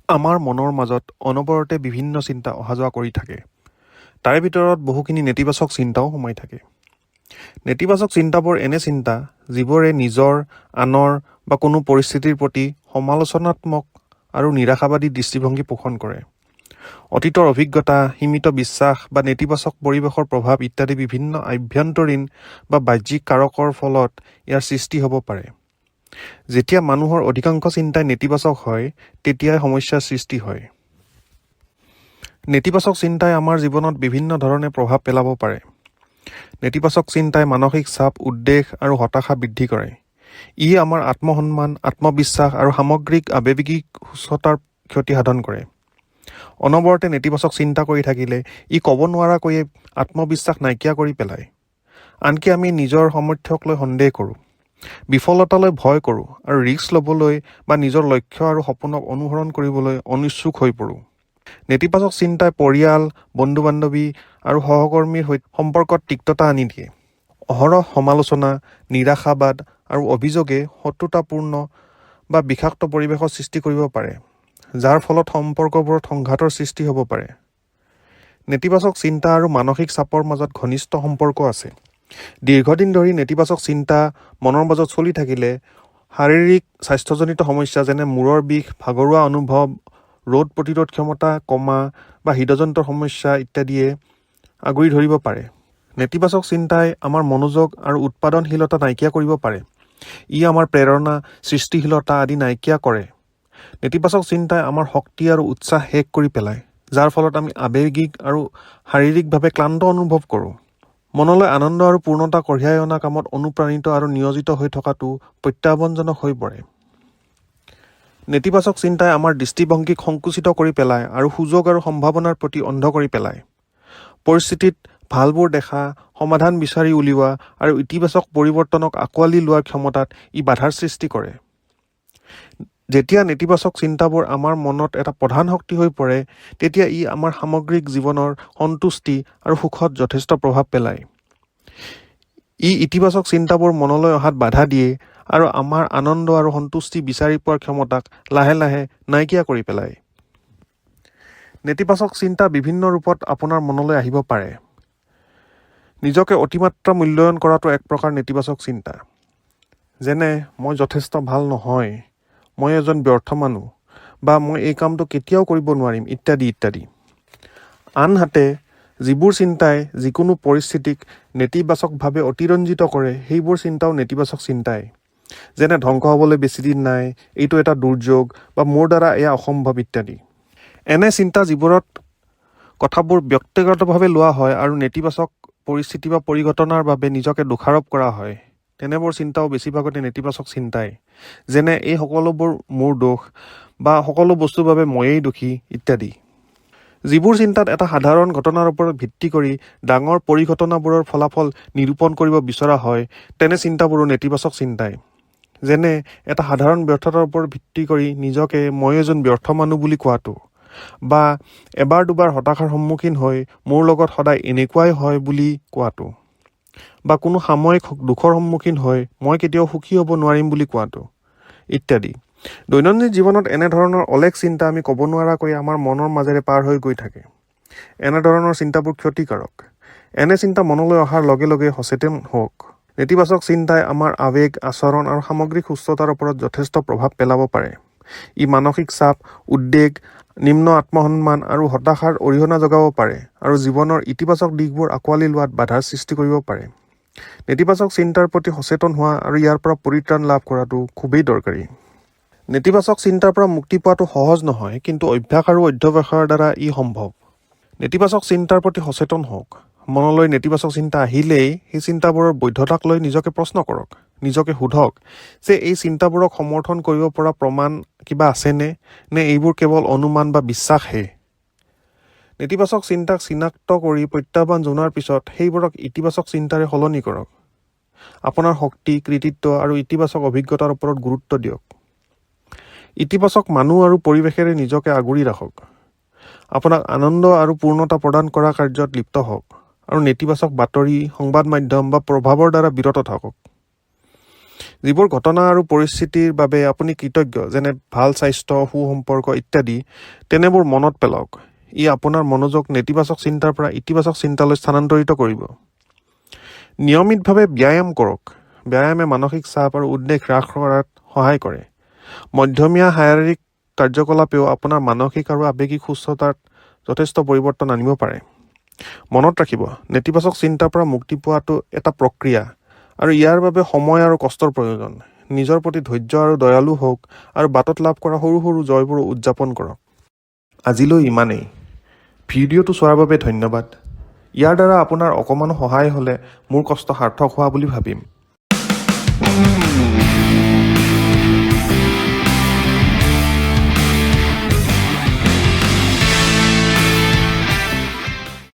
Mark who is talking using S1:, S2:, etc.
S1: আমাৰ মনৰ মাজত অনবৰতে বিভিন্ন চিন্তা অহা যোৱা কৰি থাকে। তাৰে ভিতৰত বহুখিনি নেতিবাচক চিন্তাও সোমাই থাকে। নেতিবাচক চিন্তাবোৰ এনে চিন্তা যিবোৰে নিজৰ, আনৰ বা কোনো পৰিস্থিতিৰ প্ৰতি সমালোচনাত্মক আৰু নিৰাশাবাদী দৃষ্টিভংগী পোষণ কৰে। অতীতৰ অভিজ্ঞতা, সীমিত বিশ্বাস বা নেতিবাচক পৰিৱেশৰ প্ৰভাৱ ইত্যাদি বিভিন্ন আভ্যন্তৰীণ বা বাহ্যিক কাৰকৰ ফলত ইয়াৰ সৃষ্টি হ'ব পাৰে। যেতিয়া মানুহৰ অধিকাংশ চিন্তাই নেতিবাচক হয়, তেতিয়াই সমস্যাৰ সৃষ্টি হয়। নেতিবাচক চিন্তাই আমাৰ জীৱনত বিভিন্ন ধৰণে প্ৰভাৱ পেলাব পাৰে। নেতিবাচক চিন্তাই মানসিক চাপ, উদ্বেগ আৰু হতাশা বৃদ্ধি কৰে। ই আমাৰ আত্মসন্মান, আত্মবিশ্বাস আৰু সামগ্ৰিক আৱেগিক সুস্থতাৰ ক্ষতি সাধন কৰে। অনবৰতে নেতিবাচক চিন্তা কৰি থাকিলে ই ক'ব নোৱাৰাকৈয়ে আত্মবিশ্বাস নাইকিয়া কৰি পেলায়। আনকি আমি নিজৰ সামৰ্থ্যক লৈ সন্দেহ কৰোঁ, বিফলতালৈ ভয় কৰোঁ আৰু ৰিস্ক ল'বলৈ বা নিজৰ লক্ষ্য আৰু সপোনক অনুসৰণ কৰিবলৈ অনিচ্ছুক হৈ পৰোঁ। নেতিবাচক চিন্তাই পৰিয়াল, বন্ধু-বান্ধৱী আৰু সহকৰ্মীৰ সৈতে সম্পৰ্কত তিক্ততা আনি দিয়ে। অহৰহ সমালোচনা, নিৰাশাবাদ আৰু অভিযোগে শত্ৰুতাপূৰ্ণ বা বিষাক্ত পৰিৱেশৰ সৃষ্টি কৰিব পাৰে, যাৰ ফলত সম্পৰ্কবোৰত সংঘাতৰ সৃষ্টি হ'ব পাৰে। নেতিবাচক চিন্তা আৰু মানসিক চাপৰ মাজত ঘনিষ্ঠ সম্পৰ্ক আছে। দীৰ্ঘদিন ধৰি নেতিবাচক চিন্তা মনৰ মাজত চলি থাকিলে শাৰীৰিক স্বাস্থ্যজনিত সমস্যা যেনে মূৰৰ বিষ, ভাগৰুৱা অনুভৱ, ৰোগ প্ৰতিৰোধ ক্ষমতা কমা বা হৃদযন্ত্ৰৰ সমস্যা ইত্যাদিয়ে আগুৰি ধৰিব পাৰে। নেতিবাচক চিন্তাই আমাৰ মনোযোগ আৰু উৎপাদনশীলতা নাইকিয়া কৰিব পাৰে। ই আমাৰ প্ৰেৰণা, সৃষ্টিশীলতা আদি নাইকিয়া কৰে। নেতিবাচক চিন্তাই আমাৰ শক্তি আৰু উৎসাহ শেষ কৰি পেলায়, যাৰ ফলত আমি আৱেগিক আৰু শাৰীৰিকভাৱে ক্লান্ত অনুভৱ কৰোঁ। মনলৈ আনন্দ আৰু পূৰ্ণতা কঢ়িয়াই অনা কামত অনুপ্ৰাণিত আৰু নিয়োজিত হৈ থকাটো প্ৰত্যাহ্বানজনক হৈ পৰে। নেতিবাচক চিন্তাই আমাৰ দৃষ্টিভংগীক সংকুচিত কৰি পেলায় আৰু সুযোগ আৰু সম্ভাৱনাৰ প্ৰতি অন্ধ কৰি পেলায়। পৰিস্থিতিত ভালবোৰ দেখা, সমাধান বিচাৰি উলিওৱা আৰু ইতিবাচক পৰিৱৰ্তনক আঁকোৱালি লোৱাৰ ক্ষমতাত ই বাধাৰ সৃষ্টি কৰে। যেতিয়া নেতিবাচক চিন্তাবোৰ আমাৰ মনত এটা প্ৰধান শক্তি হৈ পৰে, তেতিয়া ই আমাৰ সামগ্ৰিক জীৱনৰ সন্তুষ্টি আৰু সুখত যথেষ্ট প্ৰভাৱ পেলায়। ই ইতিবাচক চিন্তাবোৰ মনলৈ অহাত বাধা দিয়ে আৰু আমাৰ আনন্দ আৰু সন্তুষ্টি বিচাৰি পোৱাৰ ক্ষমতাক লাহে লাহে নাইকিয়া কৰি পেলায়। নেতিবাচক চিন্তা বিভিন্ন ৰূপত আপোনাৰ মনলৈ আহিব পাৰে। নিজকে অতিমাত্ৰা মূল্যায়ন কৰাটো এক প্ৰকাৰ নেতিবাচক চিন্তা। যেনে, মই যথেষ্ট ভাল নহয়, মই এজন ব্যৰ্থ মানুহ, বা মই এই কামটো কেতিয়াও কৰিব নোৱাৰিম ইত্যাদি ইত্যাদি। আনহাতে যিবোৰ চিন্তাই যিকোনো পৰিস্থিতিক নেতিবাচকভাৱে অতিৰঞ্জিত কৰে, সেইবোৰ চিন্তাও নেতিবাচক চিন্তাই। যেনে ধ্বংস হ'বলৈ বেছিদিন নাই, এইটো এটা দুৰ্যোগ, বা মোৰ দ্বাৰা এয়া অসম্ভৱ ইত্যাদি। এনে চিন্তা যিবোৰত কথাবোৰ ব্যক্তিগতভাৱে লোৱা হয় আৰু নেতিবাচক পৰিস্থিতি বা পৰিঘটনাৰ বাবে নিজকে দোষাৰোপ কৰা হয়, তেনেবোৰ চিন্তাও বেছিভাগতে নেতিবাচক চিন্তাই। যেনে এই সকলোবোৰ মোৰ দোষ, বা সকলো বস্তুৰ বাবে ময়েই দোষী ইত্যাদি। যিবোৰ চিন্তাত এটা সাধাৰণ ঘটনাৰ ওপৰত ভিত্তি কৰি ডাঙৰ পৰিঘটনাবোৰৰ ফলাফল নিৰূপণ কৰিব বিচৰা হয়, তেনে চিন্তাবোৰো নেতিবাচক চিন্তাই। যেনে এটা সাধাৰণ ব্যৰ্থতাৰ ওপৰত ভিত্তি কৰি নিজকে মই এজন ব্যৰ্থ মানুহ বুলি কোৱাটো, বা এবাৰ দুবাৰ হতাশাৰ সন্মুখীন হৈ মোৰ লগত সদায় এনেকুৱাই হয় বুলি কোৱাটো, বা কোনো সাময়িক দুখৰ সন্মুখীন হৈ মই কেতিয়াও সুখী হ'ব নোৱাৰিম বুলি কোৱাটো ইত্যাদি। দৈনন্দিন জীৱনত এনেধৰণৰ অলেখ চিন্তা আমি ক'ব নোৱাৰাকৈ আমাৰ মনৰ মাজেৰে পাৰ হৈ গৈ থাকে। এনেধৰণৰ চিন্তাবোৰ ক্ষতিকাৰক। এনে চিন্তা মনলৈ অহাৰ লগে লগে সচেতন হওক। নেতিবাচক চিন্তাই আমাৰ আৱেগ, আচৰণ আৰু সামগ্ৰিক সুস্থতাৰ ওপৰত যথেষ্ট প্ৰভাৱ পেলাব পাৰে। ই মানসিক চাপ, উদ্বেগ, নিম্ন আত্মসন্মান আৰু হতাশাৰ অৰিহণা যোগাব পাৰে আৰু জীৱনৰ ইতিবাচক দিশবোৰ আঁকোৱালি লোৱাত বাধাৰ সৃষ্টি কৰিব পাৰে। নেতিবাচক চিন্তাৰ প্ৰতি সচেতন হোৱা আৰু ইয়াৰ পৰা পৰিত্ৰাণ লাভ কৰাটো খুবেই দৰকাৰী। নেতিবাচক চিন্তাৰ পৰা মুক্তি পোৱাটো সহজ নহয়, কিন্তু অভ্যাস আৰু অধ্যৱসায়ৰ দ্বাৰা ই সম্ভৱ। নেতিবাচক চিন্তাৰ প্ৰতি সচেতন হওক। মনলৈ নেতিবাচক চিন্তা আহিলেই সেই চিন্তাবোৰৰ বৈধতাক লৈ নিজকে প্ৰশ্ন কৰক। নিজকে সোধক যে এই চিন্তাবোৰক সমৰ্থন কৰিব পৰা প্ৰমাণ কিবা আছেনে, নে এইবোৰ কেৱল অনুমান বা বিশ্বাসহে। নেতিবাচক চিন্তাক চিনাক্ত কৰি প্ৰত্যাহ্বান জনোৱাৰ পিছত সেইবোৰক ইতিবাচক চিন্তাৰে সলনি কৰক। আপোনাৰ শক্তি, কৃতিত্ব আৰু ইতিবাচক অভিজ্ঞতাৰ ওপৰত গুৰুত্ব দিয়ক। ইতিবাচক মানুহ আৰু পৰিৱেশেৰে নিজকে আগুৰি ৰাখক। আপোনাক আনন্দ আৰু পূৰ্ণতা প্ৰদান কৰা কাৰ্যত লিপ্ত হওক আৰু নেতিবাচক বাতৰি, সংবাদ মাধ্যম বা প্ৰভাৱৰ দ্বাৰা বিৰত থাকক। যিবোৰ ঘটনা আৰু পৰিস্থিতিৰ বাবে আপুনি কৃতজ্ঞ, যেনে ভাল স্বাস্থ্য, সুসম্পৰ্ক ইত্যাদি, তেনেবোৰ মনত পেলাওক। ই আপোনাৰ মনোযোগ নেতিবাচক চিন্তাৰ পৰা ইতিবাচক চিন্তালৈ স্থানান্তৰিত কৰিব। নিয়মিতভাৱে ব্যায়াম কৰক। ব্যায়ামে মানসিক চাপ আৰু উদ্বেগ হ্ৰাস কৰাত সহায় কৰে। মধ্যমীয়া শাৰীৰিক কাৰ্যকলাপেও আপোনাৰ মানসিক আৰু আৱেগিক সুস্থতাত যথেষ্ট পৰিৱৰ্তন আনিব পাৰে। মনত ৰাখিব, নেতিবাচক চিন্তাৰ পৰা মুক্তি পোৱাটো এটা প্ৰক্ৰিয়া, আৰু ইয়াৰ বাবে সময় আৰু কষ্টৰ প্ৰয়োজন। নিজৰ প্ৰতি ধৈৰ্য আৰু দয়ালু হওক, আৰু বাটত লাভ কৰা সৰু সৰু জয়বোৰ উদযাপন কৰক। আজিলৈ ইমানেই। ভিডিঅ'টো চোৱাৰ বাবে ধন্যবাদ। ইয়াৰ দ্বাৰা আপোনাৰ অকণমানো সহায় হ'লে মোৰ কষ্ট সাৰ্থক হোৱা বুলি ভাবিম।